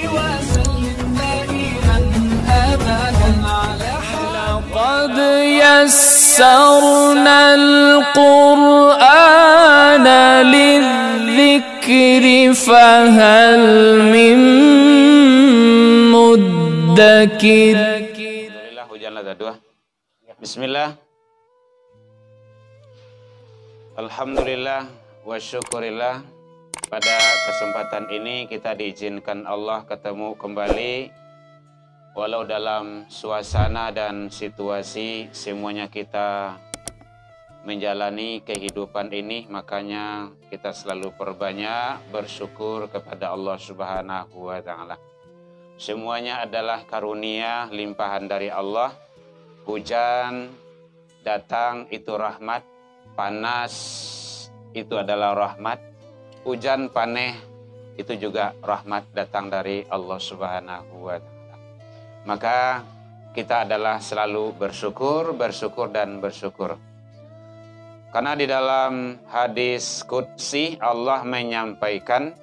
وسلم دائما أبدا على لقد يسرنا القرآن للذكر فهل من مدكر. Alhamdulillah, hujan lada dua. Bismillah. Alhamdulillah wa syukurillah. Pada kesempatan ini kita diizinkan Allah ketemu kembali. Walau dalam suasana dan situasi semuanya kita menjalani kehidupan ini, makanya kita selalu perbanyak bersyukur kepada Allah Subhanahu wa Ta'ala. Semuanya adalah karunia limpahan dari Allah. Hujan datang itu rahmat, panas itu adalah rahmat, hujan paneh itu juga rahmat datang dari Allah Subhanahu wa Ta'ala. Maka kita adalah selalu bersyukur, bersyukur dan bersyukur. Karena di dalam hadis qudsi Allah menyampaikan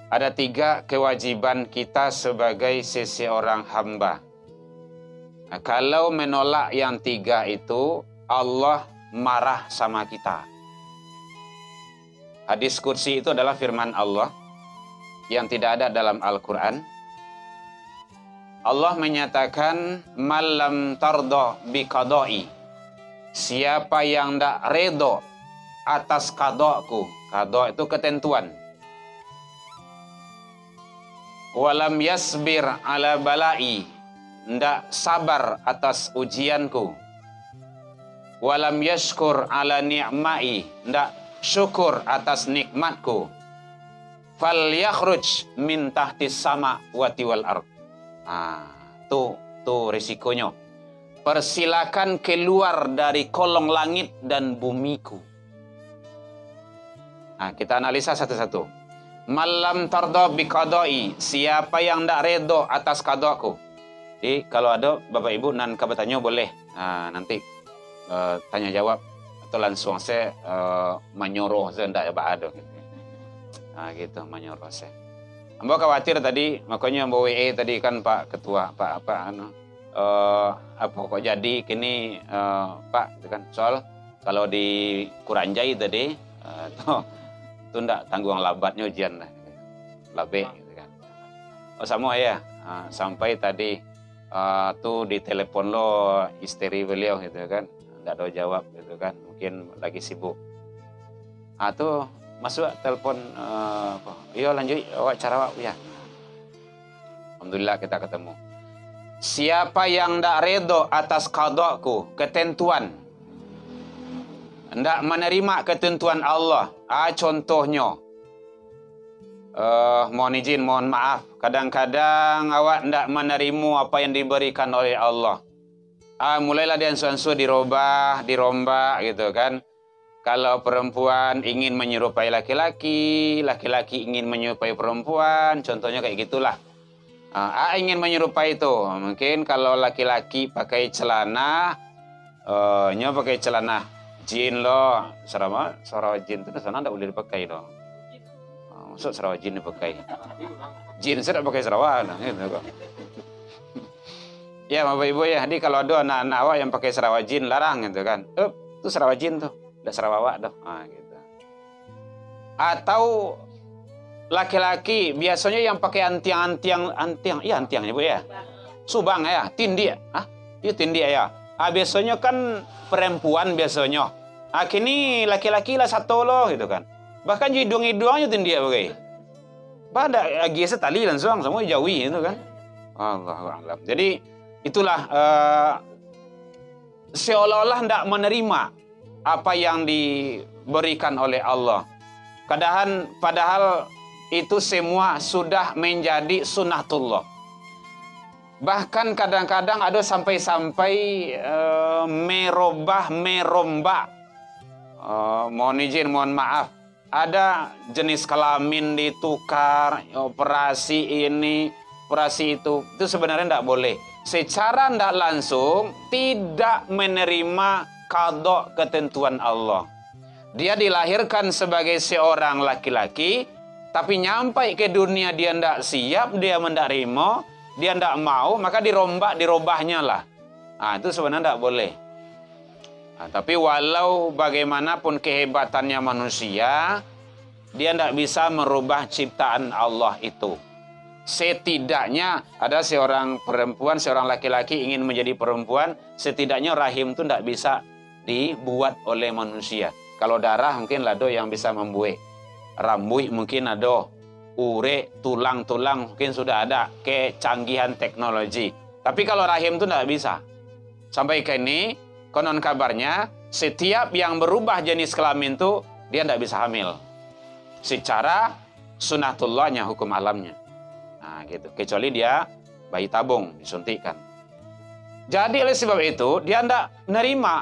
ada 3 kewajiban kita sebagai seseorang hamba. Nah, kalau menolak yang 3 itu, Allah marah sama kita. Hadis qudsi itu adalah firman Allah yang tidak ada dalam Al-Quran. Allah menyatakan, malam tardo biqadai. Siapa yang tidak redo atas qadaku. Qada itu ketentuan. Walam yasbir ala balai. Tidak sabar atas ujianku. Walam yashkur ala ni'mai. Tidak syukur atas nikmatku. Fal yakhruj min tahtis sama wati wal ard. Nah, tuh risikonya. Persilakan keluar dari kolong langit dan bumiku. Nah, kita analisa satu-satu. Malam tardo biqadai. Siapa yang tidak redo atas qadaku. Jadi kalau ada Bapak Ibu nan kabarnya boleh. Nah, nanti tanya jawab atau langsung saya menyuruh saya tidak ada gitu. Nah, gitu menyuruh saya. Mbak khawatir tadi, makanya Mbak WE tadi kan Pak Ketua, Pak apa kok jadi kini Pak gitu kan soal kalau di Kuranjai tadi tuh ndak tanggung labatnya ujian lah, labe gitu kan. Oh sama ya, sampai tadi tuh di telepon lo istri beliau gitu kan, nggak ada jawab gitu kan, mungkin lagi sibuk. Tuh masuk telepon, iya lanjut wawancara wak ya. Alhamdulillah kita ketemu. Siapa yang ndak redo atas qadaku, ketentuan, ndak menerima ketentuan Allah. Contohnya, mohon izin, mohon maaf, kadang-kadang awak ndak menerima apa yang diberikan oleh Allah. Mulailah dia ansu-ansu dirombak gitu kan. Kalau perempuan ingin menyerupai laki-laki, laki-laki ingin menyerupai perempuan, contohnya kayak gitulah. Ingin menyerupai itu. Mungkin kalau laki-laki pakai celana, pakai celana jin loh, sarawa jin itu sana tidak boleh dipakai loh. Maksud sarawa jin dipakai. Jin saya tidak pakai sarawa, gitu kok. Ya Bapak Ibu ya, jadi kalau ada anak-anak awak yang pakai sarawa jin larang gitu kan. Itu sarawa jin tuh. Udah Sarawak dah, gitu. Atau laki-laki biasanya yang pakai antiang, iya antiangnya Bu ya, subang ya, tindi ya, itu tindi ya. Biasanya kan perempuan biasanya, kini laki-laki lah satu loh gitu kan. Bahkan hidung-hidungnya tindi ya bagai. Pada giasa tali langsung semua jauhi itu kan. Allahuakbar. Jadi itulah seolah-olah tidak menerima apa yang diberikan oleh Allah. Padahal itu semua sudah menjadi sunnatullah. Bahkan kadang-kadang ada sampai-sampai merombak. Mohon izin, mohon maaf. Ada jenis kelamin ditukar, operasi ini, operasi itu. Itu sebenarnya tidak boleh. Secara tidak langsung tidak menerima qada ketentuan Allah. Dia dilahirkan sebagai seorang laki-laki, Tapi nyampai ke dunia dia ndak siap, dia mendarimo, dia ndak mau, maka dirobahnya lah. Nah, itu sebenarnya ndak boleh. Nah, tapi walau bagaimanapun kehebatannya manusia, dia ndak bisa merubah ciptaan Allah itu. Setidaknya ada seorang perempuan, seorang laki-laki ingin menjadi perempuan, setidaknya rahim itu ndak bisa dibuat oleh manusia. Kalau darah mungkin lado yang bisa membuat. Rambut mungkin ada, ure, tulang-tulang mungkin sudah ada, kecanggihan teknologi. Tapi kalau rahim itu tidak bisa. Sampai ke ini, konon kabarnya, setiap yang berubah jenis kelamin itu, dia tidak bisa hamil. Secara sunatullahnya, hukum alamnya. Nah gitu, kecuali dia bayi tabung, disuntikkan. Jadi oleh sebab itu, dia tidak menerima.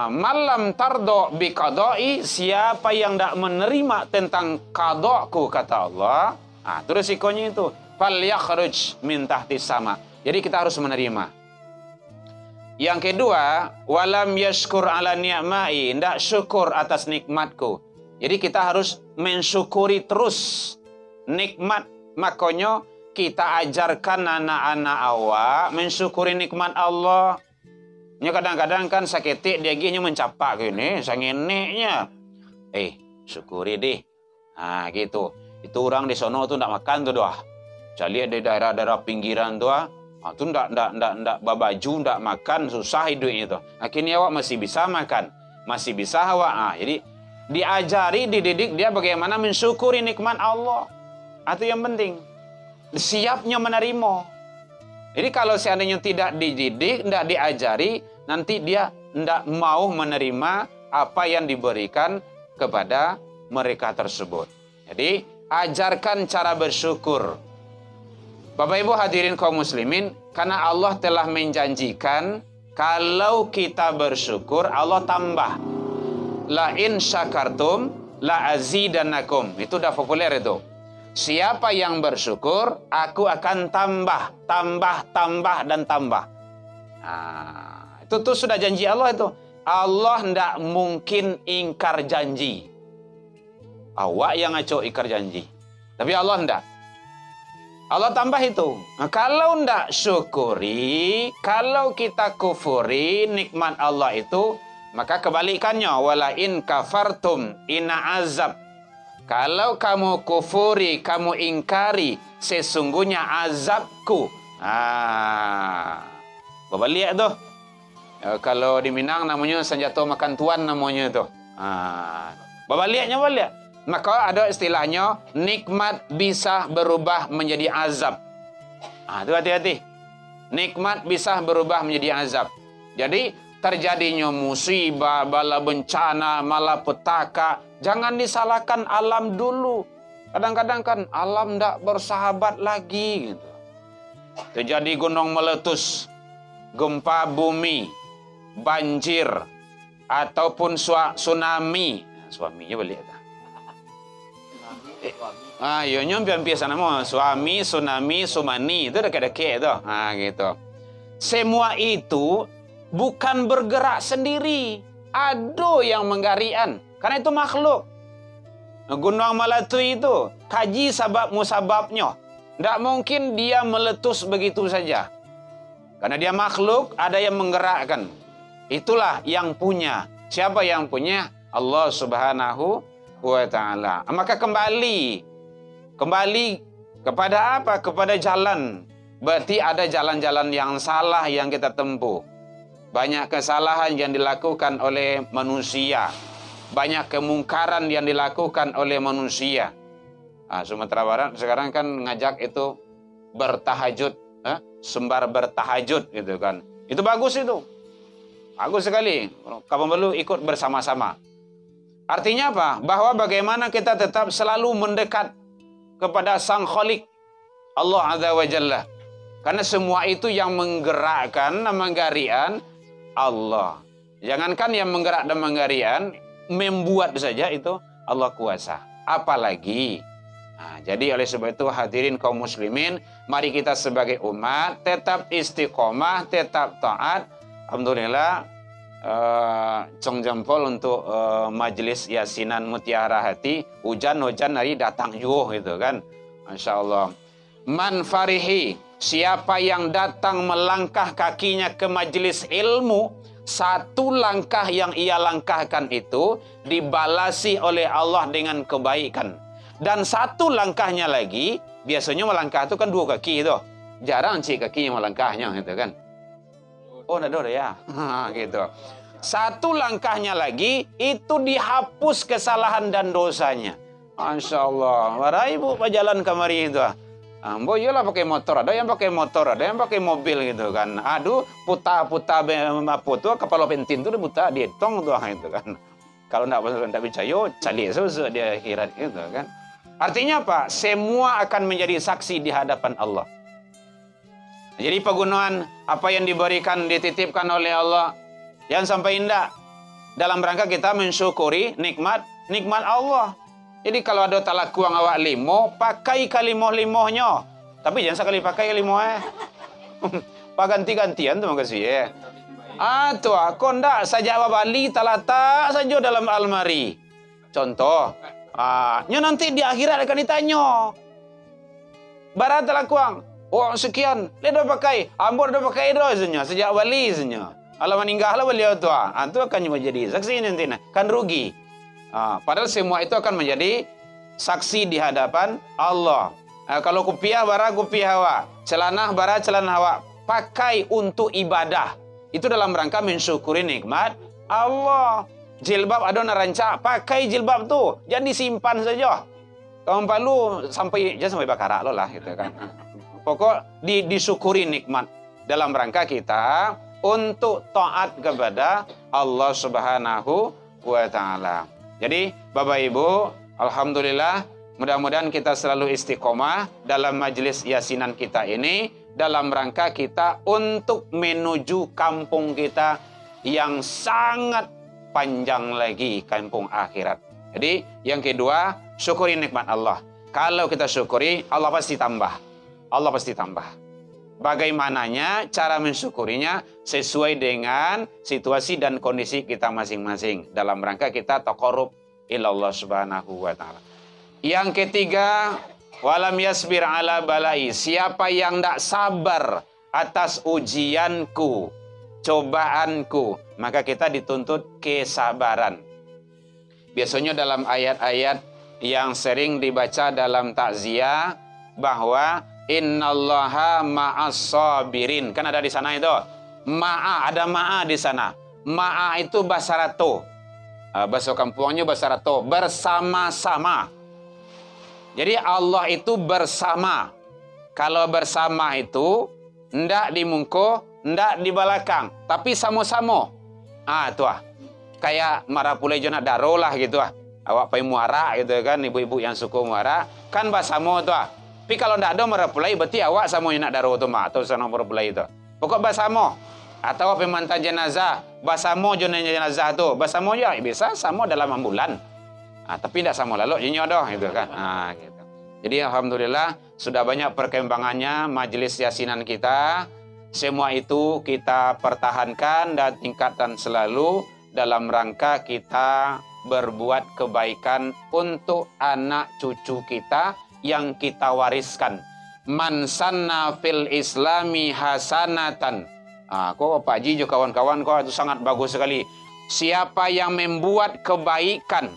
Malam tardo bi qadai, siapa yang tidak menerima tentang qada'ku, kata Allah. Nah, itu resikonya itu. Fal yakhruj min tahtis sama. Jadi kita harus menerima. Yang kedua, walam yashkur ala ni'mai, tidak syukur atas nikmatku. Jadi kita harus mensyukuri terus nikmat. Makanya kita ajarkan anak-anak awak mensyukuri nikmat Allah. Nya kadang-kadang kan saketik dia gini mencapak gini, sangeneknya. Syukuri deh. Nah, gitu. Itu orang di sono tuh ndak makan tuh doa. Cari di daerah-daerah pinggiran tuh, tuh ndak babaju, ndak makan, susah hidupnya itu. Akhirnya awak masih bisa makan, masih bisa awak. Jadi diajari, dididik dia bagaimana mensyukuri nikmat Allah. Itu yang penting. Siapnya menerima. Jadi kalau seandainya tidak dididik, tidak diajari, nanti dia tidak mau menerima apa yang diberikan kepada mereka tersebut. Jadi ajarkan cara bersyukur. Bapak Ibu hadirin kaum muslimin, karena Allah telah menjanjikan kalau kita bersyukur Allah tambah. La in syakartum la azidannakum. Itu udah populer itu. Siapa yang bersyukur, aku akan tambah, dan tambah. Nah, itu tuh sudah janji Allah itu. Allah tidak mungkin ingkar janji. Awak yang ngaco ingkar janji. Tapi Allah tidak. Allah tambah itu. Nah, kalau tidak syukuri, kalau kita kufuri nikmat Allah itu, maka kebalikannya. Wala in kafartum ina azab. Kalau kamu kufuri, kamu ingkari, sesungguhnya azabku. Bapak lihat tuh. Kalau di Minang namanya senjata makan tuan namanya tuh. Bapak lihatnya, Bapak lihat. Maka ada istilahnya, nikmat bisa berubah menjadi azab. Itu hati-hati. Nikmat bisa berubah menjadi azab. Jadi terjadinya musibah, bala bencana, malapetaka, jangan disalahkan alam dulu. Kadang-kadang kan alam tidak bersahabat lagi gitu. Terjadi gunung meletus, gempa bumi, banjir, ataupun tsunami. Suaminya balik. Iya nyampe biasa nama suami, tsunami, sumani itu dekat-dekat itu. Gitu. Semua itu bukan bergerak sendiri. Ada yang menggarian. Karena itu makhluk. Gunung Melatu itu kaji sabab-musababnya. Tidak mungkin dia meletus begitu saja. Karena dia makhluk, ada yang menggerakkan. Itulah yang punya. Siapa yang punya? Allah Subhanahu wa ta'ala. Maka kembali kepada apa? Kepada jalan. Berarti ada jalan-jalan yang salah yang kita tempuh. Banyak kesalahan yang dilakukan oleh manusia. Banyak kemungkaran yang dilakukan oleh manusia. Sumatera Barat sekarang kan ngajak itu bertahajud, sembar bertahajud gitu kan. Itu bagus itu. Bagus sekali. Kamu perlu ikut bersama-sama. Artinya apa? Bahwa bagaimana kita tetap selalu mendekat kepada Sang Khalik, Allah Azza wa Jalla. Karena semua itu yang menggerakkan, menggarian Allah. Jangankan yang menggerak dan menggarian, membuat saja itu Allah kuasa. Apalagi. Jadi oleh sebab itu hadirin kaum muslimin, mari kita sebagai umat tetap istiqomah, tetap taat. Alhamdulillah cong jempol untuk majelis yasinan Mutiara Hati. Hujan-hujan hari datang juga gitu kan. Masya Allah. Man farihi, siapa yang datang melangkah kakinya ke majelis ilmu, satu langkah yang ia langkahkan itu dibalasi oleh Allah dengan kebaikan. Dan satu langkahnya lagi, biasanya melangkah itu kan dua kaki itu. Jarang sih kakinya melangkahnya gitu kan. Oh, ada ya. Gitu. Satu langkahnya lagi itu dihapus kesalahan dan dosanya. Masya Allah. Warai ibu berjalan kemari itu. Ambo iyalah pakai motor, ada yang pakai motor, ada yang pakai mobil gitu kan. Aduh, puta-puta apa tuh kepala pentin tuh buta dietong tuh itu kan. Kalau enggak percaya, cari susah dia akhirat gitu kan. Artinya apa? Semua akan menjadi saksi di hadapan Allah. Jadi penggunaan apa yang diberikan, dititipkan oleh Allah, jangan sampai indah dalam rangka kita mensyukuri nikmat Allah. Jadi kalau ada talakuang awak limo, pakai kalimoh-limohnya. Tapi jangan sekali pakai limo Pak ganti-gantian tuh makasih ya. Tuh aku ndak saja Bali talata saja dalam almari. Contoh, nya nanti di akhirat akan ditanya. Barat talakuang, oh sekian, dia dah pakai, ambor dah pakai dosanya sejak Bali senya. Alah meninggal lah beliau tu. Itu akan menjadi saksi nanti kan rugi. Padahal semua itu akan menjadi saksi di hadapan Allah. Kalau kupiah bara kupiah awak, celanah bara celanah awak, pakai untuk ibadah. Itu dalam rangka mensyukuri nikmat Allah. Jilbab ada narancak, pakai jilbab tu, jangan disimpan saja. Kamu perlu jangan sampai bakar lo lah gitu kan. Pokok disyukuri nikmat dalam rangka kita untuk taat kepada Allah Subhanahu wa taala. Jadi Bapak Ibu, alhamdulillah mudah-mudahan kita selalu istiqomah dalam majelis yasinan kita ini dalam rangka kita untuk menuju kampung kita yang sangat panjang lagi, kampung akhirat. Jadi yang kedua, syukuri nikmat Allah. Kalau kita syukuri, Allah pasti tambah. Allah pasti tambah. Bagaimananya cara mensyukurinya sesuai dengan situasi dan kondisi kita masing-masing dalam rangka kita taqarrub ilallah subhanahu wa ta'ala. Yang ketiga, walam yasbir ala balai, siapa yang tidak sabar atas ujianku, cobaanku, maka kita dituntut kesabaran. Biasanya dalam ayat-ayat yang sering dibaca dalam takziah bahwa innallaha ma'as sabirin. Kan ada di sana itu. Ada ma'a di sana. Ma'a itu bahasa rato. Bahasa kampungnya bahasa rato. Bersama-sama. Jadi Allah itu bersama. Kalau bersama itu ndak di mungko, ndak di belakang, tapi sama-sama. Itu kayak marapulai jona daro lah gitu Awak pai muara gitu kan, ibu-ibu yang suku muara kan bersama tu Tapi kalau tidak ada merapulai, berarti awak sama yang nak daro tu atau sana merapulai itu. Pokok bersama. Atau pemantan jenazah, bersama jenazah tu, bersama ya bisa sama dalam ambulan. Tapi tidak sama lalu jinyo dah gitu kan. Gitu. Jadi alhamdulillah sudah banyak perkembangannya majelis yasinan kita. Semua itu kita pertahankan dan tingkatkan selalu dalam rangka kita berbuat kebaikan untuk anak cucu kita yang kita wariskan. Man sanna fil islami hasanatan. Kok Pak Ji juga kawan-kawan kok itu sangat bagus sekali. Siapa yang membuat kebaikan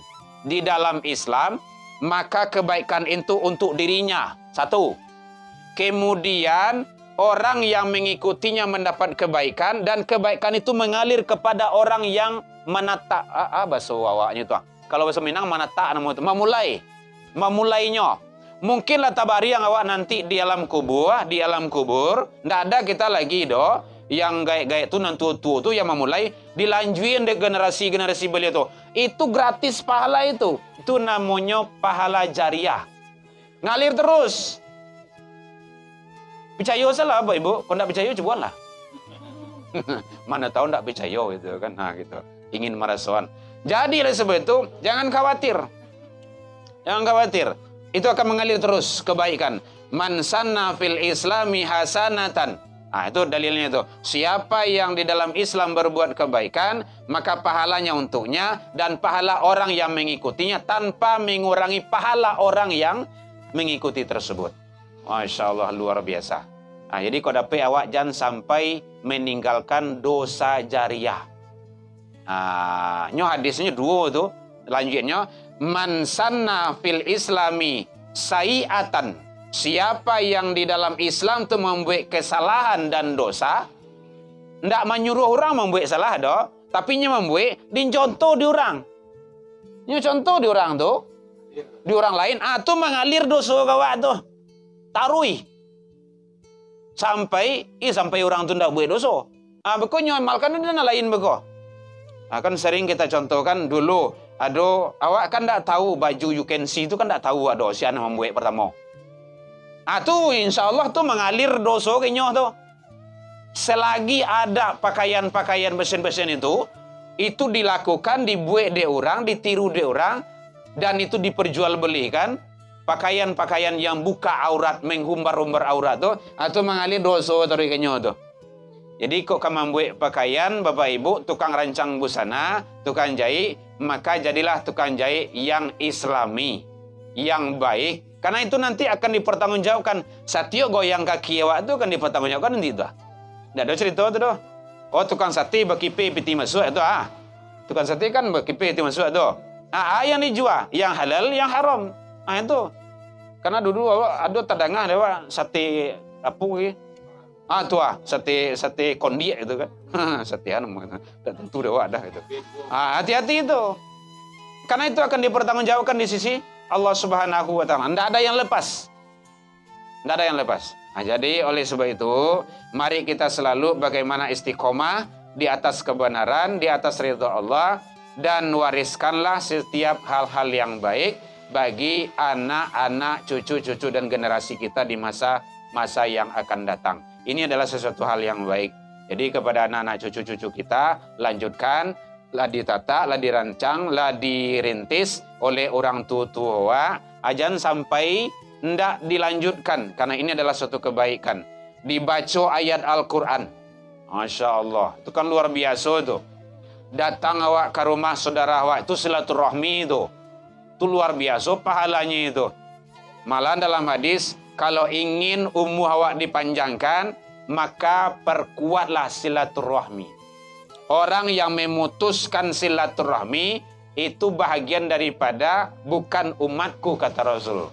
di dalam Islam, maka kebaikan itu untuk dirinya. Satu. Kemudian orang yang mengikutinya mendapat kebaikan dan kebaikan itu mengalir kepada orang yang menata. Bahasa awaknya itu. Kalau bahasa Minang menata nama itu memulainya. Mungkinlah tabari yang awak nanti di alam kubur, ndak ada kita lagi yang gaya-gaya itu nanti tua tu yang memulai dilanjuin di generasi beliau tu. Itu gratis pahala itu. Itu namanya pahala jariah. Ngalir terus. Percaya salah Bapak Ibu, kalau ndak percaya cobalah. Mana tahu ndak percaya gitu kan. Gitu. Ingin merasuan. Jadi oleh sebab itu jangan khawatir. Jangan khawatir. Itu akan mengalir terus kebaikan. Man sanna fil islami hasanatan. Itu dalilnya itu. Siapa yang di dalam Islam berbuat kebaikan, maka pahalanya untuknya dan pahala orang yang mengikutinya tanpa mengurangi pahala orang yang mengikuti tersebut. Masya Allah, luar biasa. Jadi kau dapat awak jangan sampai meninggalkan dosa jariah. Nyo hadisnya dua tu. Lanjutnya, man sanna fil islami sayi'atan. Siapa yang di dalam Islam tu membuat kesalahan dan dosa, ndak menyuruh orang membuat salah doh, tapi nya membuat din contoh di orang. Nya contoh di orang tu, di orang lain, tu mengalir dosa kawak tu. Tarui. Sampai orang tu ndak buat dosa. Beko nya amalkan dan lain beko. Kan sering kita contohkan dulu, awak kan ndak tahu baju you can see tu kan ndak tahu si anak membuat pertama. Tu insya Allah tu mengalir dosa kenyo tu. Selagi ada pakaian-pakaian besen-besen itu dilakukan, dibuat di orang, ditiru di orang, dan itu diperjualbelikan. Pakaian-pakaian yang buka aurat, menghumbar-humbar aurat tu mengalir dosa dari kenyo tu. Jadi kok kamu buat pakaian, Bapak Ibu, tukang rancang busana, tukang jahit, maka jadilah tukang jahit yang islami, yang baik. Karena itu nanti akan dipertanggungjawabkan. Satyo goyang kaki awak itu akan dipertanggungjawabkan nanti itu. Tidak ada cerita itu doh. Tukang sate berkipe piti masuk itu Tukang sate kan berkipe piti masuk itu. Yang dijual, yang halal, yang haram. Itu. Karena dulu awak ada tadangah dewa sate apa lagi? Sate kondi itu kan. Sate tentu dewa ada itu. Hati-hati itu. Karena itu akan dipertanggungjawabkan di sisi Allah Subhanahu wa Ta'ala. Tidak ada yang lepas. Tidak ada yang lepas. Jadi oleh sebab itu, mari kita selalu bagaimana istiqomah di atas kebenaran, di atas ridha Allah, dan wariskanlah setiap hal-hal yang baik bagi anak-anak, cucu-cucu dan generasi kita di masa yang akan datang. Ini adalah sesuatu hal yang baik. Jadi kepada anak-anak, cucu-cucu kita, lanjutkan, lah ditata, lah dirancang, lah dirintis oleh orang tua, ajan sampai ndak dilanjutkan, karena ini adalah suatu kebaikan. Dibaca ayat Al-Quran, Masya Allah, itu kan luar biasa itu. Datang awak ke rumah saudara awak, itu silaturahmi itu luar biasa pahalanya itu. Malah dalam hadis, kalau ingin umur awak dipanjangkan, maka perkuatlah silaturahmi. Orang yang memutuskan silaturahmi itu bahagian daripada bukan umatku, kata Rasul.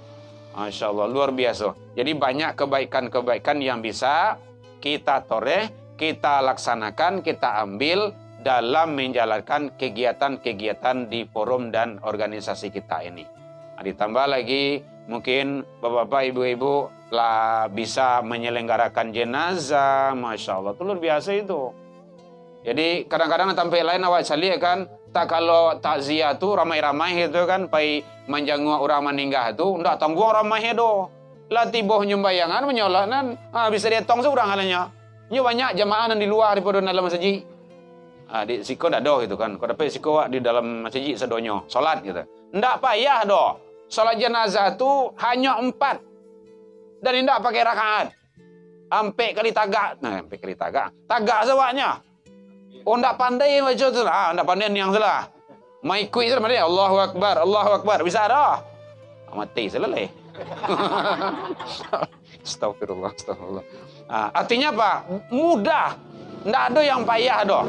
Masya Allah, luar biasa. Jadi banyak kebaikan-kebaikan yang bisa kita toreh, kita laksanakan, kita ambil dalam menjalankan kegiatan-kegiatan di forum dan organisasi kita ini. Ditambah lagi mungkin bapak-bapak, ibu-ibu lah bisa menyelenggarakan jenazah. Masya Allah, itu luar biasa itu. Jadi kadang-kadang sampai lain awak cali kan, tak kalau takziah tu ramai-ramai itu kan, pai menjanguk orang meninggal tu, ndak tanggung ramai itu. Lah tiboh nyumbayangan menyolanan, bisa dihitung seorang halnya. Nyu banyak jamaah di luar daripada dalam masjid. Di siko ndak doh gitu kan. Kau dapat siko di dalam masjid sedonyo, solat gitu. Ndak payah doh. Solat jenazah tu hanya 4. Dan ndak pakai rakaat. Ampe kali tagak. Ampe kali tagak. Tagak sewaknya. Ndak pandai baca tu lah. Ndak pandai yang salah. Mai kuih sama dia. Allahu Akbar, Allahu Akbar. Bisa dah. Mati selesai. Astagfirullah, astagfirullah. Artinya apa? Mudah. Ndak ada yang payah doh.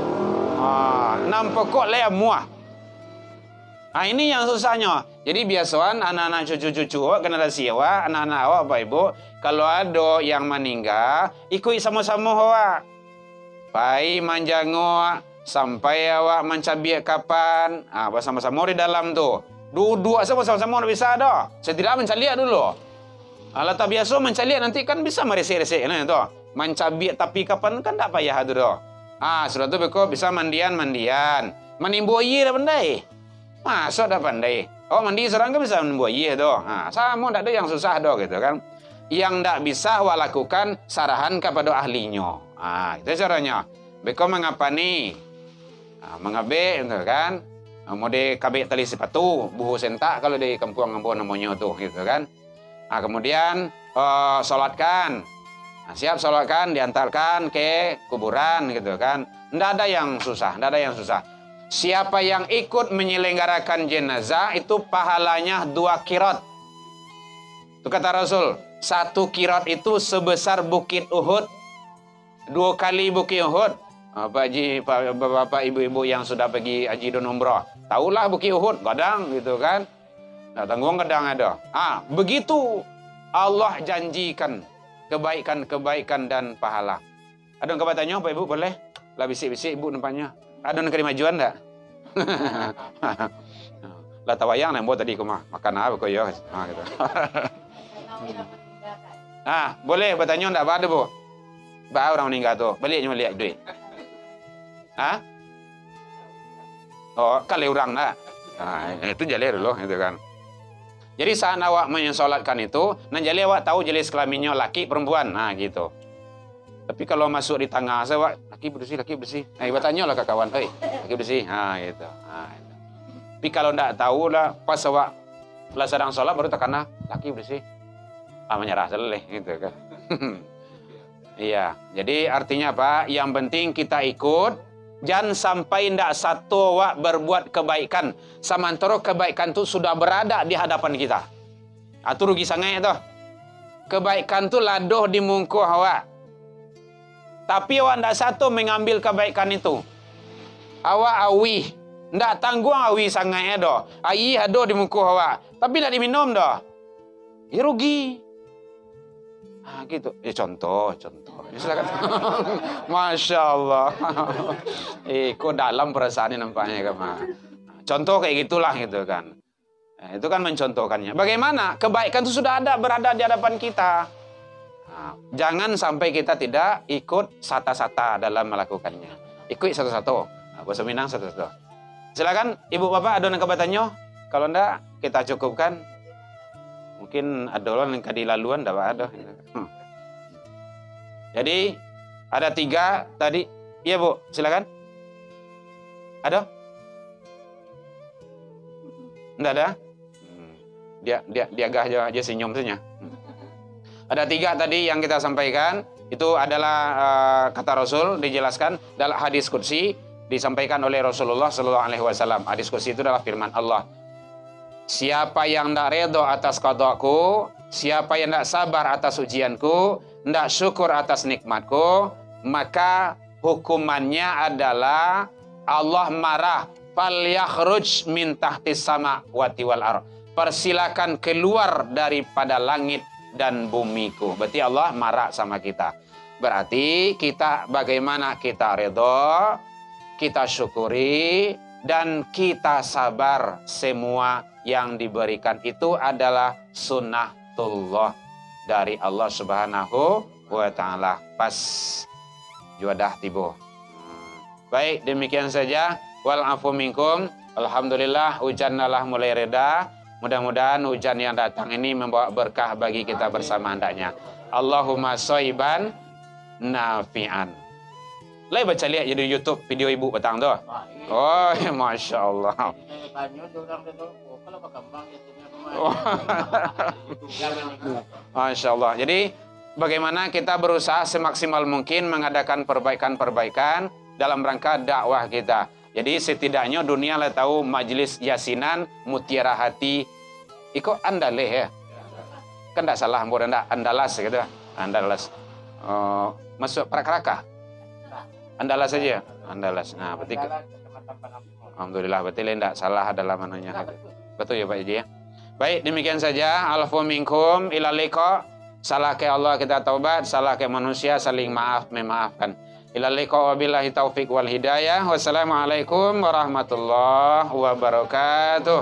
Nampak kok le muah. Ini yang susahnya. Jadi biasaan anak-anak cucu-cucu generasi awak, anak-anak awak Bapak Ibu, kalau ada yang meninggal, ikut sama-sama awak. Pai manjango sampai awak mencabik kapan, bersama-sama di dalam tu. Dua sama-sama bisa dah. Setidaknya mencaliak dulu. Kalau tak biasa mencaliak nanti kan bisa meresek-resek nah tu. Mencabik tapi kapan kan tak payah tu dah. Sudah tu beko bisa mandian. Menimbuhi dah pandai. Masa dah pandai. Mandi seorang kan bisa menimbuhi tu. Sama tak ada yang susah dah gitu kan. Yang tak bisa awak lakukan sarahan kepada ahlinya. Itu caranya. Beko mengapa ni? Mengabe gitu kan. Mau di kabik tali sepatu, buhu sentak kalau di kampung namanya tu gitu kan. Kemudian solatkan. Nah, siap sholatkan, diantarkan ke kuburan gitu kan. Nggak ada yang susah, nggak ada yang susah. Siapa yang ikut menyelenggarakan jenazah itu pahalanya 2 qirat. Itu kata Rasul, 1 qirat itu sebesar bukit Uhud, 2 kali bukit Uhud. Bapak ibu-ibu yang sudah pergi haji dan umrah, tahulah bukit Uhud, gadang gitu kan. Nah, tanggung gadang ada. Begitu Allah janjikan kebaikan dan pahala. Ada yang bertanya, Pak Ibu boleh? Lah bisik-bisik Ibu nampaknya. Ada yang kemajuan enggak? Lah tawayang nembok tadi kumah. Makan apa kau ya? Gitu. Boleh bertanya enggak ada, Bu? Ba orang meninggal tu. Balik cuma lihat duit. Oh, kali orang enggak. Itu jalir loh itu kan. Jadi saat awak mensolatkan itu, jadi awak tahu jenis kelaminnya laki perempuan, gitu. Tapi kalau masuk di tengah, saya laki bersih. Bertanya lah ke kawan, laki bersih, gitu. Tapi kalau tidak tahu lah, pas awak sedang sholat baru tekan laki bersih, menyerah selesai, gitu kan. Iya, jadi artinya apa? Yang penting kita ikut. Jangan sampai tidak satu awak berbuat kebaikan. Samantara kebaikan itu sudah berada di hadapan kita. Itu rugi sangat itu. Kebaikan itu ladoh di mungkuh awak. Tapi awak tidak satu mengambil kebaikan itu. Awak awi. Tidak tanggung awi sangat itu. Ayi ada di mungkuh awak. Tapi tidak diminum dah. Ya rugi. Gitu. Contoh. Ya, silakan. Masya Allah. Kok dalam perasaannya nampaknya kamu. Contoh kayak gitulah gitu kan. Itu kan mencontohkannya. Bagaimana? Kebaikan itu sudah berada di hadapan kita. Jangan sampai kita tidak ikut sata-sata dalam melakukannya. Ikut satu-satu. Bahasa Minang satu-satu. Silakan Ibu Bapak ada yang kebatannya. Kalau enggak kita cukupkan. Mungkin ada orang yang kadilaluan enggak ada. Jadi ada 3 tadi. Iya Bu, silakan. Ada? Enggak ada? Dia gah aja senyum saja. Ada 3 tadi yang kita sampaikan. Itu adalah kata Rasul dijelaskan dalam hadis qudsi disampaikan oleh Rasulullah SAW. Hadis qudsi itu adalah firman Allah. Siapa yang tidak redha atas qadaku, siapa yang tidak sabar atas ujianku, tidak syukur atas nikmatku, maka hukumannya adalah Allah marah. Falyakhruj min tahtis sama wati wal ar. Persilakan keluar daripada langit dan bumiku. Berarti Allah marah sama kita. Berarti kita bagaimana kita redha, kita syukuri, dan kita sabar. Semua yang diberikan itu adalah sunnatullah dari Allah Subhanahu wa Ta'ala. Pas juadah tibo. Baik, demikian saja. Wal afu minkum. Alhamdulillah hujan telah mulai reda. Mudah-mudahan hujan yang datang ini membawa berkah bagi kita bersama hendaknya. Allahumma shayban nafi'an. Lai baca lihat jadi YouTube video Ibu petang tu. Oh, Masya Allah. Masya Allah. Jadi bagaimana kita berusaha semaksimal mungkin mengadakan perbaikan-perbaikan dalam rangka dakwah kita. Jadi setidaknya dunia lah tahu majelis yasinan mutiara hati. Iko andaleh ya. Kan tidak salah, bukan andalas gitu. Andalas. Masuk prakaraka. Andalas saja. Andalas. Nah, berarti alhamdulillah berarti tidak salah dalam anunya. Betul ya Pak Haji ya. Baik, demikian saja. Alfu minkum ila liqa. Salah ke Allah kita taubat, salah ke manusia saling maaf memaafkan. Ila liqa wabillahi taufik wal hidayah. Wassalamualaikum warahmatullahi wabarakatuh.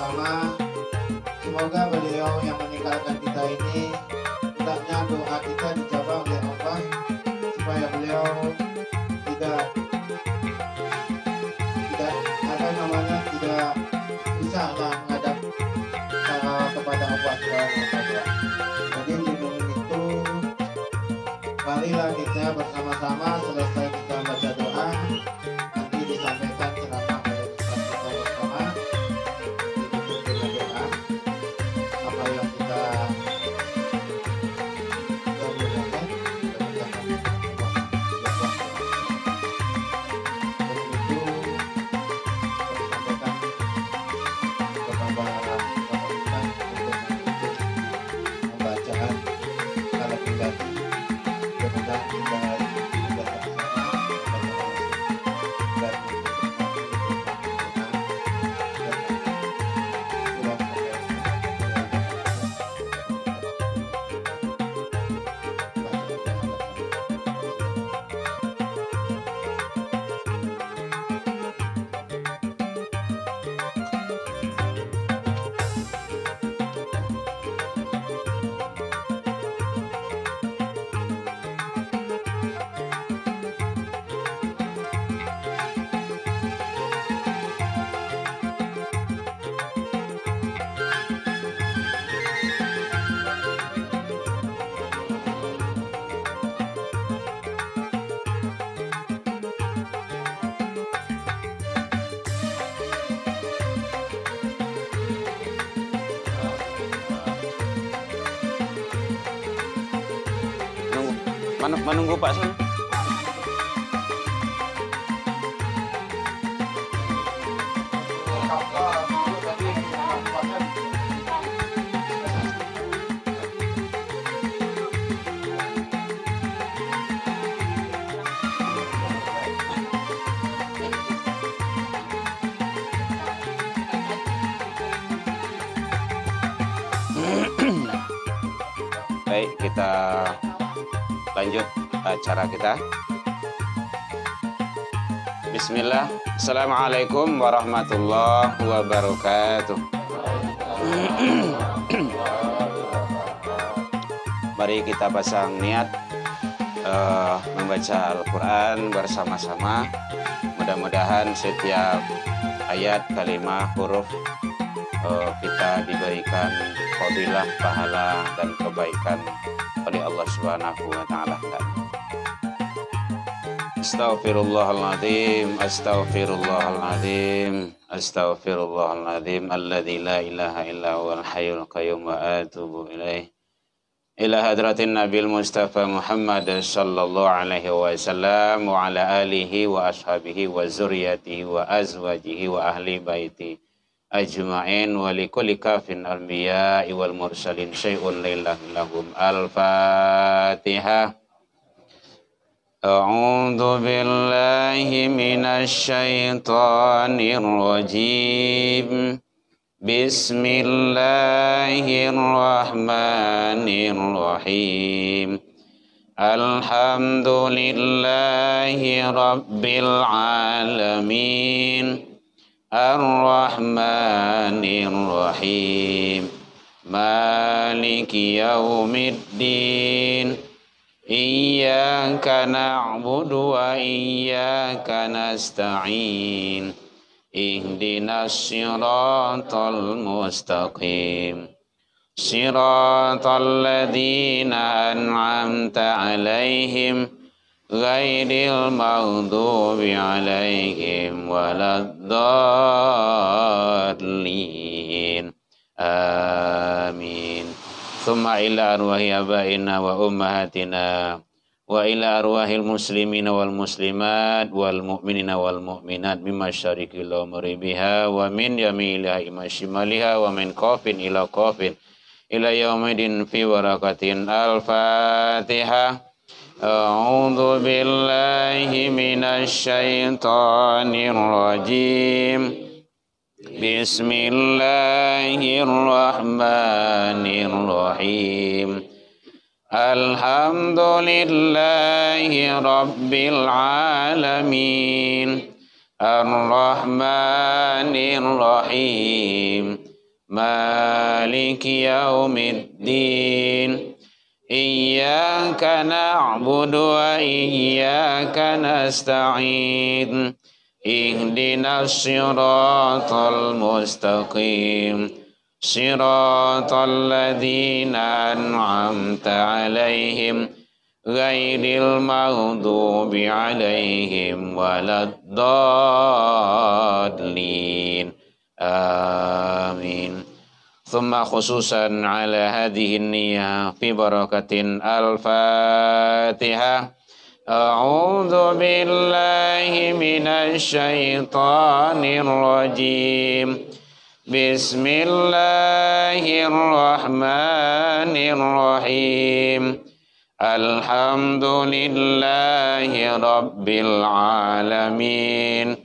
bersama-sama. Semoga beliau yang meninggalkan kita ini hendaknya doa kita dijawab oleh Allah supaya beliau tidak tidak susahlah menghadap kepada Allah Subhanahu wa Ta'ala. Jadi sebelum itu marilah kita bersama-sama selesai kita baca doa, nanti disampaikan ceramah oleh Ustaz kita bersama, ditutup dengan doa. Apa yang kita mudah-mudahan menunggu Pak Sun. Baik, kita lanjut acara kita. Bismillah. Assalamualaikum warahmatullahi wabarakatuh. Mari kita pasang niat membaca Al-Quran bersama-sama. Mudah-mudahan setiap ayat, kalimat, huruf kita diberikan fadilah, pahala, dan kebaikan oleh Allah Subhanahu wa Ta'ala. Astaghfirullahaladzim, astaghfirullahaladzim, astaghfirullahaladzim, alladzi la ilaha illa huwal hayyul qayyum wa atubu ilaih. Ila hadratin Nabil Mustafa Muhammad sallallahu alaihi wasallam wa ala alihi wa ashabihi wa zuriyatihi wa azwajihi wa ahli baiti ajma'in wa likulli kafin anbiya'i wal mursalin syai'un lahum. Al-Fatihah. A'udzu billahi minasy syaithanir rajim. Bismillahirrahmanirrahim. Alhamdulillahi rabbil alamin. Ar-Rahmanir Rahim. Maliki yaumiddin. Iyyaka na'budu wa iyyaka nasta'in. Ihdinas siratal mustaqim. Siratal ladzina an'amta 'alaihim ghairil maghdubi 'alaihim waladdallin. Amin. Tsumma ila arwahi abaina wa ummahatina wa ila arwahil muslimina wal muslimat wal mu'minina wal mu'minat mimma syarikil umribiha wa min yamiliha ima shimaliha wa min qafin ila qafin ila yaumidin fi warakatin. Al-Fatihah. A'udzu billahi minasy syaithanir rajim. Bismillahirrahmanirrahim. Alhamdulillahi rabbil alamin. Ar-Rahmanir Rahim. مالك يوم الدين إياك نعبد وإياك نستعين اهدنا الصراط المستقيم صراط الذين أنعمت عليهم غير المغضوب عليهم ولا الضالين آمين. ثم خصوصا على هذه النية في بركة الفاتحة. أعوذ بالله من الشيطان الرجيم. بسم الله الرحمن الرحيم. الحمد لله رب العالمين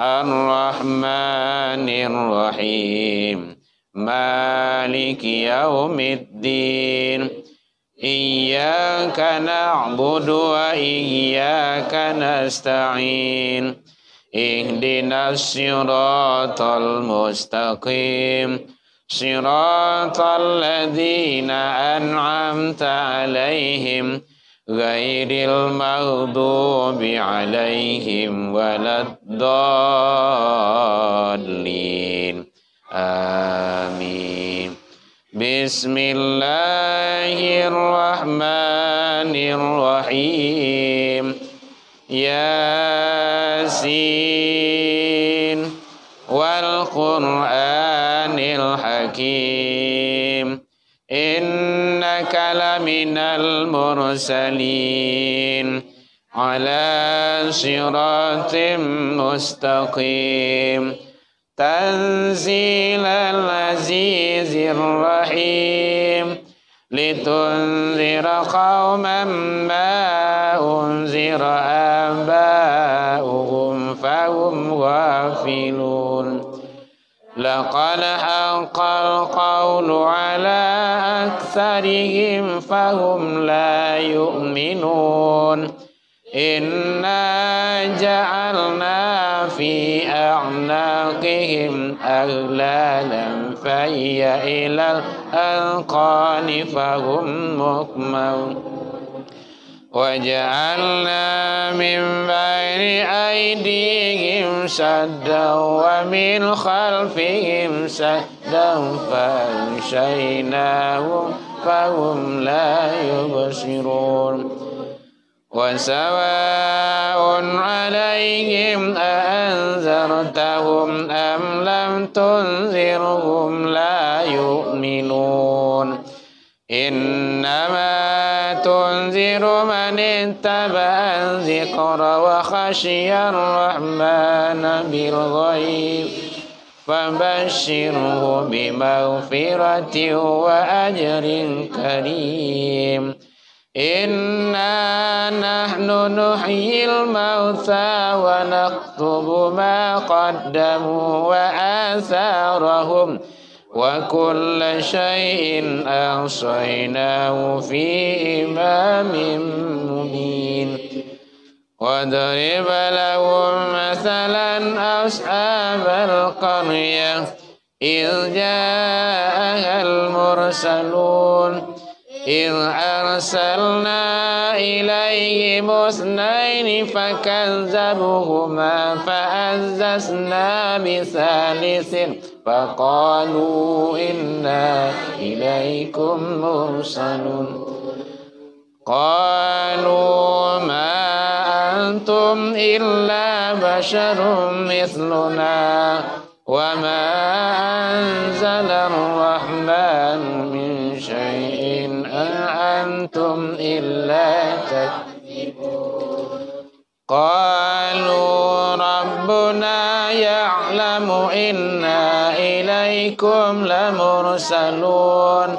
الرحمن الرحيم مالك يوم الدين إياك نعبد وإياك نستعين اهدنا الصراط المستقيم صراط الذين أنعمت عليهم غير المغضوب عليهم ولا الضالين آمين. بسم الله الرحمن الرحيم. ياسين والقرآن الحكيم إنك لمن المرسلين على صراط مستقيم تنزيل العزيز الرحيم لتنذر قوما ما أنذر آباؤهم فهم غافلون. لقد حق القول على أكثرهم فهم لا يؤمنون. إنا جعلنا في أعناقهم أغلالا فهي إلى الأذقان فهم مقمحون. وجعلنا من بين أيديهم سدا ومن خلفهم سدا فأغشيناهم فهم لا يبصرون. وسواء عليهم أأنذرتهم أم لم تنذرهم لا يؤمنون. إنما تنذر من اتبع الذكر وخشي الرحمن بالغيب فبشره بمغفرة وأجر كريم. إنا نحن نحيي الموتى ونكتب ما قدموا وآثارهم وكل شيء أحصيناه في إمام مبين. واضرب لهم مثلا أصحاب القرية إذ جاءها المرسلون إذ أرسلنا إليهم اثنين فكذبوهما فعززنا بثالث فقالوا إنا إليكم مرسلون. قالوا ما أنتم إلا بشر مثلنا وما أنزل الرحمن من شيء إن أنتم إلا تكذبون. قالوا ربنا يعلم إنا إليكم لمرسلون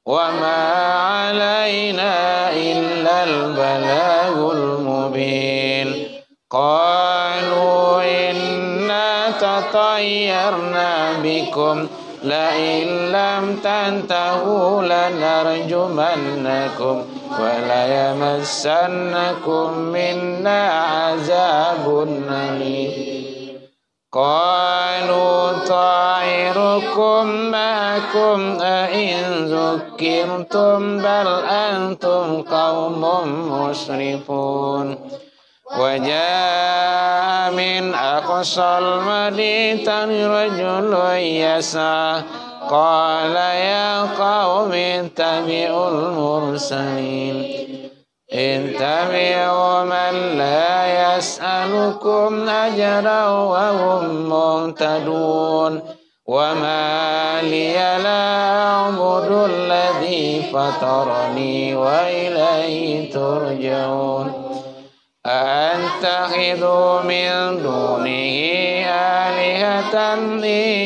وما علينا إلا البلاغ المبين. قالوا إنا تطيرنا بكم لئن لم تنتهوا لنرجمنكم وليمسنكم منا عذاب أليم. Qalu ta'irukum ma'akum a'in zukirtum bal antum qaumun musrifun. Wajah min aqsal madinati rajulun yas'a qala ya qaumi ittabi'ul mursalin ittabi'u man la yas'alukum ajran wa hum muhtadun wa ma liya la a'budu alladhi fatarani wa ilayhi turja'un. أَأَتَّخِذُ مِن دُونِهِ آلِهَةً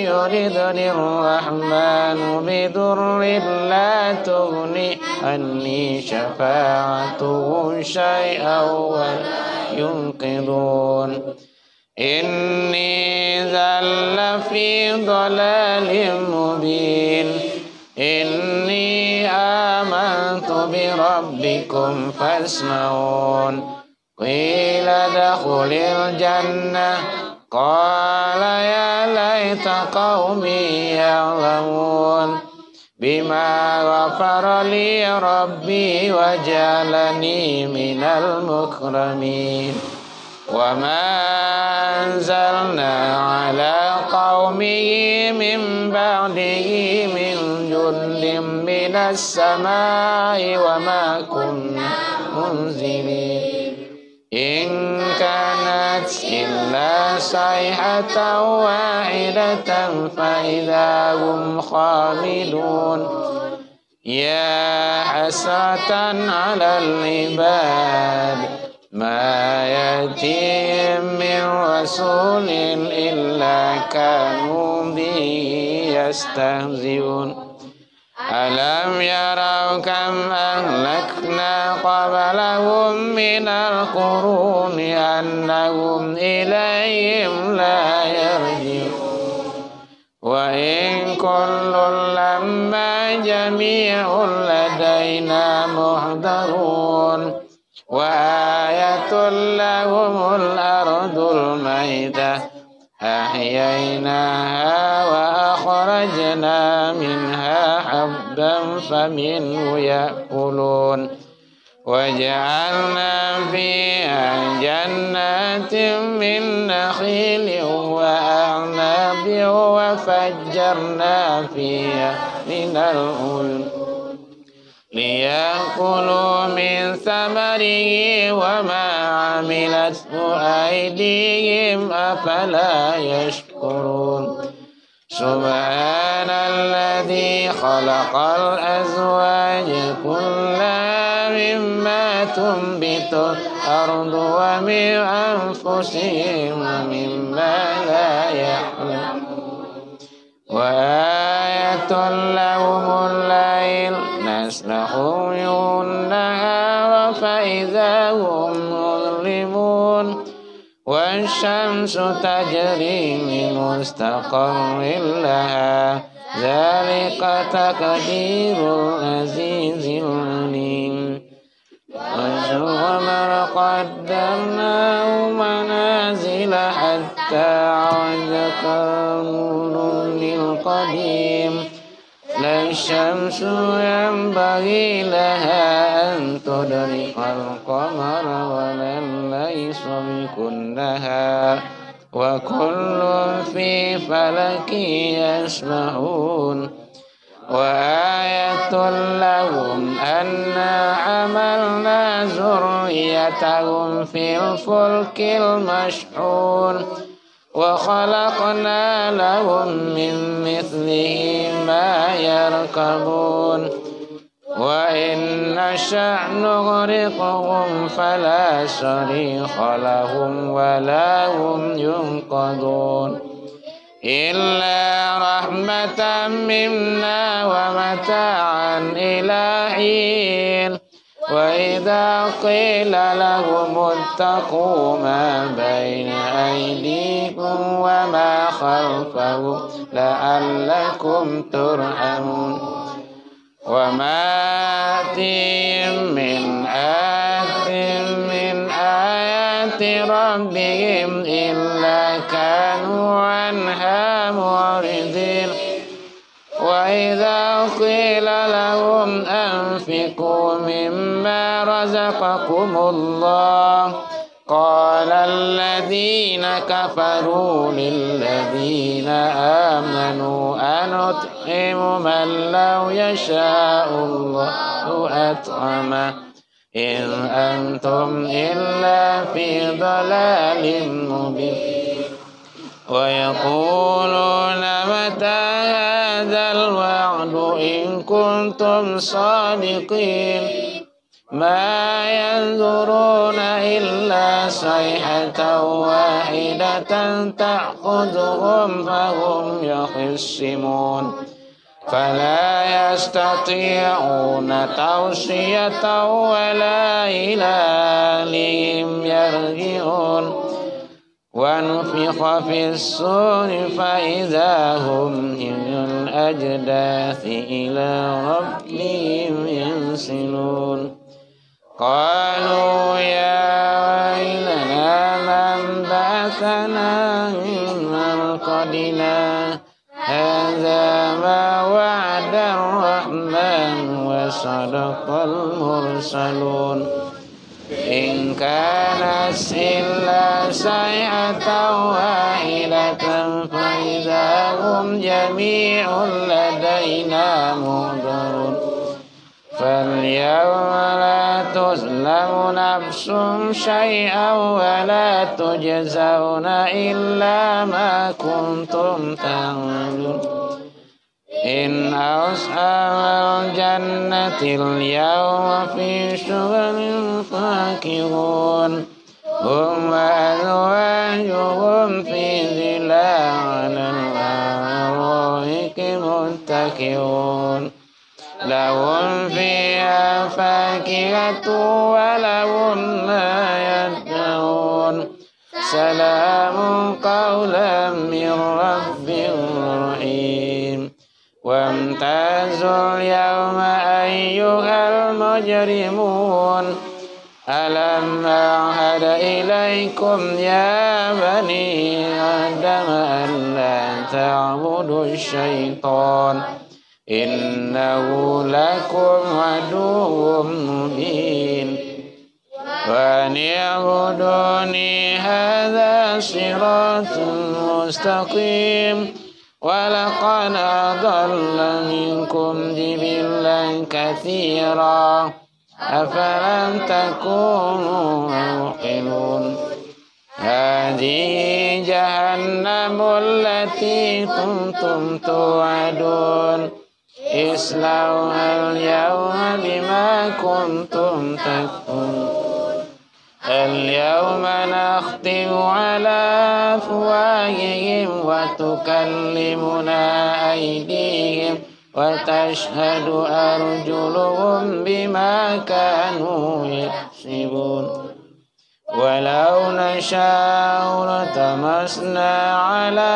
يُرِيدُنِ الرَّحْمَنُ بِضُرٍّ لَّا تُغْنِ عَنِّي شَفَاعَتُهُمْ شَيْئًا وَلَا يُنقِذُونَ إِنِّي إِذًا لَّفِي ضَلَالٍ مُّبِينٍ إِنِّي آمَنتُ بِرَبِّكُمْ فَاسْمَعُونِ قيل ادخل الجنة قال يا ليت قومي يعلمون بما غفر لي ربي وجعلني من المكرمين وما أنزلنا على قومه من بعده من جند من السماء وما كنا منزلين إن كانت إلا صيحة واحدة فإذا هم خامدون يا حسرة على العباد ما يأتيهم من رسول إلا كانوا به يستهزئون ألم يروا كم أهلكنا قبلهم من القرون أنهم إليهم لا يرجعون وإن كل لما جميع لدينا محضرون وآية لهم الأرض الميتة أحييناها وأخرجنا منها حبا فمنه يأكلون وجعلنا فيها جنات من نخيل وأعناب وفجرنا فيها من العيون ليأكلوا من ثمره وما عملته أيديهم أفلا يشكرون سبحان الذي خلق الأزواج كلها مما تنبت الأرض ومن أنفسهم ومما لا يعلمون وآية لهم الليل نسلخ من النهار فإذا هم مظلمون والشمس تجري لمستقر لها ذلك تقدير العزيز العليم والقمر قدرناه منازل حتى عاد كالعرجون القديم لا الشمس ينبغي لها أن تدرك القمر ولا الليل بكنها وكل في فلك يسبحون وآية لهم أنا حملنا ذريتهم في الفلك المشحون وخلقنا لهم من مثله ما يركبون وإن نشأ نغرقهم فلا صريخ لهم ولا هم ينقذون إلا رحمة منا ومتاعا إلى حين وإذا قيل لهم اتقوا ما بين أيديكم وما خلفكم لعلكم ترحمون وما آتيهم من آيات ربهم إلا كانوا وإذا قيل لهم أنفقوا مما رزقكم الله قال الذين كفروا للذين آمنوا أنطعم من لو يشاء الله أطعمه إن أنتم إلا في ضلال مبين ويقولون متى هذا الوعد إن كنتم صادقين ما ينظرون إلا صيحة واحدة تأخذهم فهم يخصمون فلا يستطيعون توصية ولا إلى أهلهم يرجعون ونفخ في الصور فإذا هم من الأجداث إلى ربهم ينسلون قالوا يا ويلنا من بعثنا من مرقدنا هذا ما وعد الرحمن وصدق المرسلون إن كانت إلا صيحة واحدة فإذا هم جميع لدينا محضرون فاليوم لا تظلم نفس شيئا ولا تجزون إلا ما كنتم تعملون إن أصحاب الجنة اليوم في شغل فاكهون هم وأزواجهم في ظلال على الأرائك متكئون لهم فيها فاكهة ولهم ما يدعون سلام قولا من رب رحيم وامتازوا اليوم أيها المجرمون ألم أعهد إليكم يا بني آدم ألا تعبدوا الشيطان إنه لكم عدو مبين وأن اعبدوني هذا صراط مستقيم ولقد أضل منكم جبلا كثيرا أفلم تكونوا موقنون هذه جهنم التي كنتم توعدون اصلوها اليوم بما كنتم تكفرون اليوم نختم على أفواههم وتكلمنا أيديهم وتشهد أرجلهم بما كانوا يكسبون ولو نشاء لطمسنا على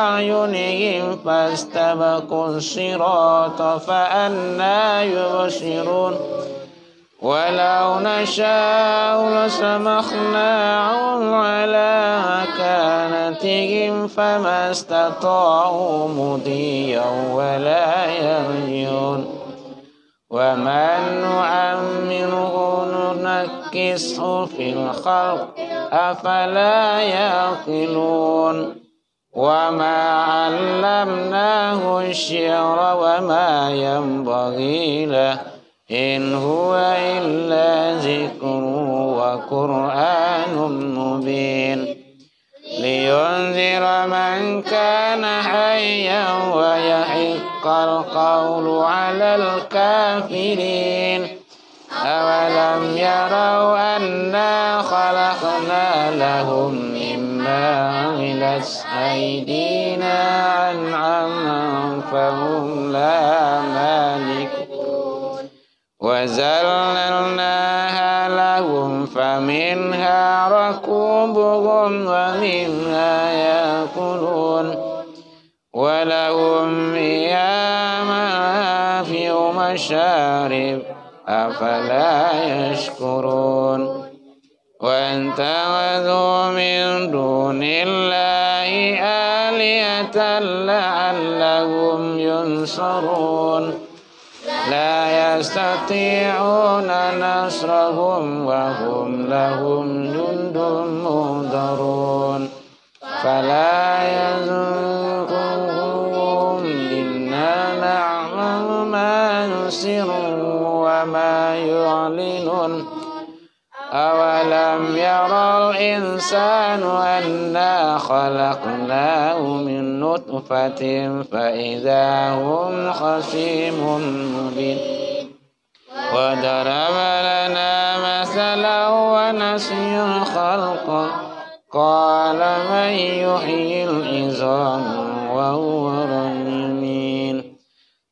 أعينهم فاستبقوا الصراط فأنى يبصرون ولو نشاء لسمخناهم على مكانتهم فما استطاعوا مضيا ولا يرجعون ومن نعمره ننكسه في الخلق أفلا يعقلون وما علمناه الشعر وما ينبغي له إن هو إلا ذكر وقرآن مبين لينذر من كان حيا ويحق القول على الكافرين أولم يروا أنا خلقنا لهم مما عملت أيدينا أنعاما فهم لا مالكون وذللناها لهم فمنها ركوبهم ومنها يأكلون ولهم فيها منافع مشارب أفلا يشكرون واتخذوا من دون الله آلهة لعلهم هم ينصرون لا يستطيعون نصرهم وهم لهم جند مهضرون فلا يزنقهم إنا نعلم ما يسرون وما يعلنون أولم يرى الإنسان أنا خلقناه من نطفة فإذا هم خصيم مبين وضرب لنا مثلا ونسي خلقه قال من يحيي العظام وهو رميم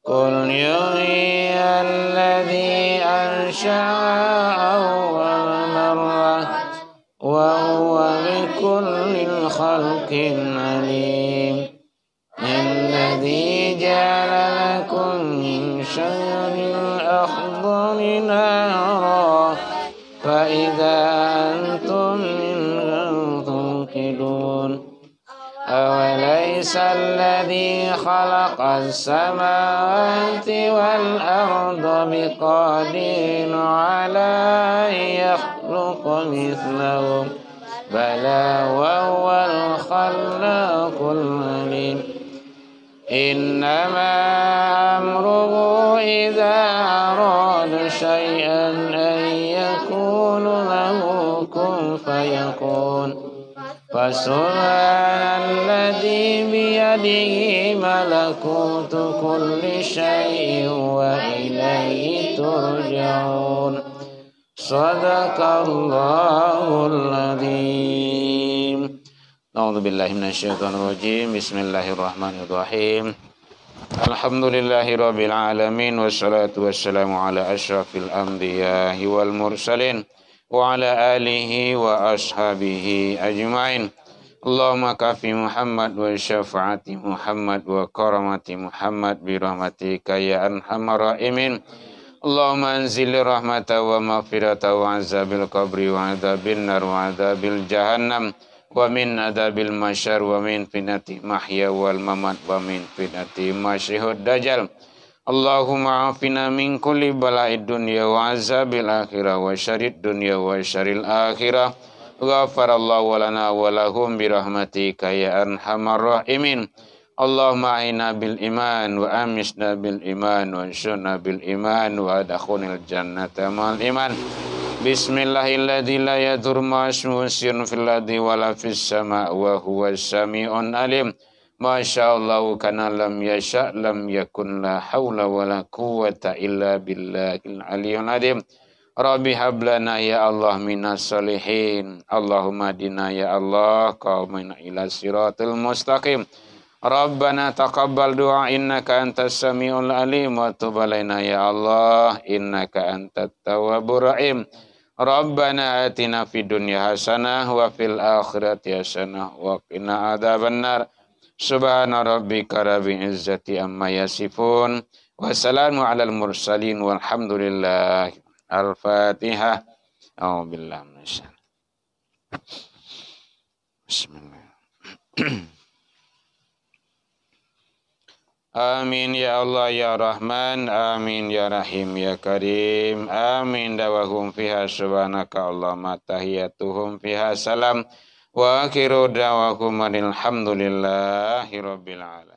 قل يحيي الذي أنشأ أول مرة وهو بكل خلق عليم الذي جعل لكم من شجر الأخضر نارا فإذا أنتم منه توقدون أوليس الذي خلق السماوات والأرض بقادر على أن يخلق مثلهم بلى وهو الخلاق العليم إنما أمره إذا أراد شيئا أن يقول له كن فيكون فسبحان الذي بيده ملكوت كل شيء وإليه ترجعون صدق الله العظيم. أعوذ بالله من الشيطان الرجيم. بسم الله الرحمن الرحيم. الحمد لله رب العالمين والصلاة والسلام على أشرف الأنبياء والمرسلين وعلى آله وأصحابه أجمعين. اللهم كفي محمد وشفاعة محمد وكرامة محمد برحمتك يا أرحم الراحمين. اللهم أنزل رحمة ومغفرة وعذاب القبر وعذاب النار وعذاب الجهنم ومن عذاب المحشر ومن فتنة المحيا والممات ومن فتنة المسيح الدجال. Allahumma afina min kulli bala'id dunya wa azabil akhirah wa syarrid dunya wa syarril akhirah. Ghafarallahu lana wa lahum birahmatika ya arhamar rahimin. Allahumma aina bil iman wa amisna bil iman wa ansurna bil iman wa adkhilnal jannata mal iman. Bismillahilladzi la yadur ma'asmu sirrun fil ardi wa la fis sama' wa huwas sami'un alim. Masya Allah kana lam yasha lam yakun la hawla wa la quwwata illa billahil aliyyil azim. Rabbi hablana ya Allah minas solihin. Allahumma dina ya Allah qaumin ila siratul mustaqim. Rabbana taqabbal du'a innaka antas samiul alim wa tub alaina ya Allah innaka antat tawwabur rahim. Rabbana atina fid dunya hasanah wa fil akhirati hasanah wa qina adzabannar. Subhana rabbika rabbil izzati amma yasifun wa salamun alal mursalin walhamdulillah. Al-Fatihah. A'udzubillahi minasyaitonir rajim. Bismillah. Amin ya Allah ya Rahman, amin ya Rahim ya Karim, amin dawahum fiha subhanaka Allahumma tahiyatuhum fiha salam. Wa akhiru da'wakum alhamdulillahi rabbil alamin.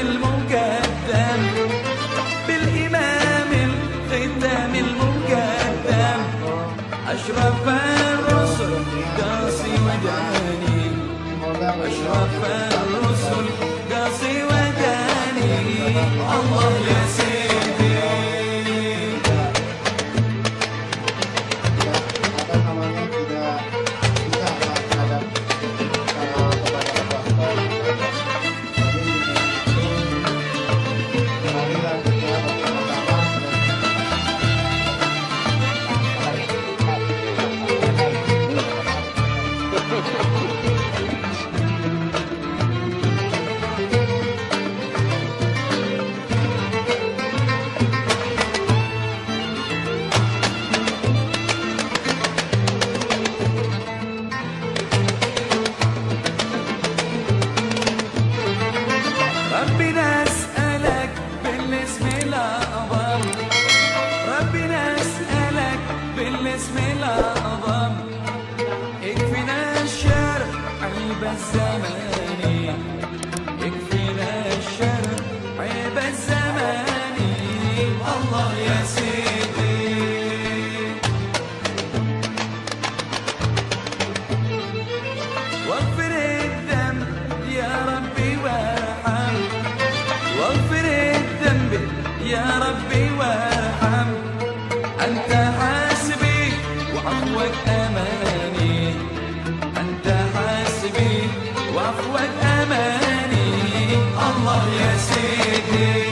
المقدم بالإمام الختام المقدم أشرف الرسل قاسي وداني أشرف الرسل قاسي وداني الله يا سيدي apa namanya tidak bisa menghadap kalau kepada Allah. Jadi marilah kita bersama-sama ربنا اسألك بالاسم الأعظم ربنا اسألك بالاسم الأعظم اكفنا الشر عيب الزمان اكفنا الشر عيب الزمان الله يا سيدي واغفر الذنب يا ربي وارحم واغفر الذنب يا ربي وارحم أنت حاسبي وعفوك أماني أنت حاسبي وعفوك أماني الله يا سيدي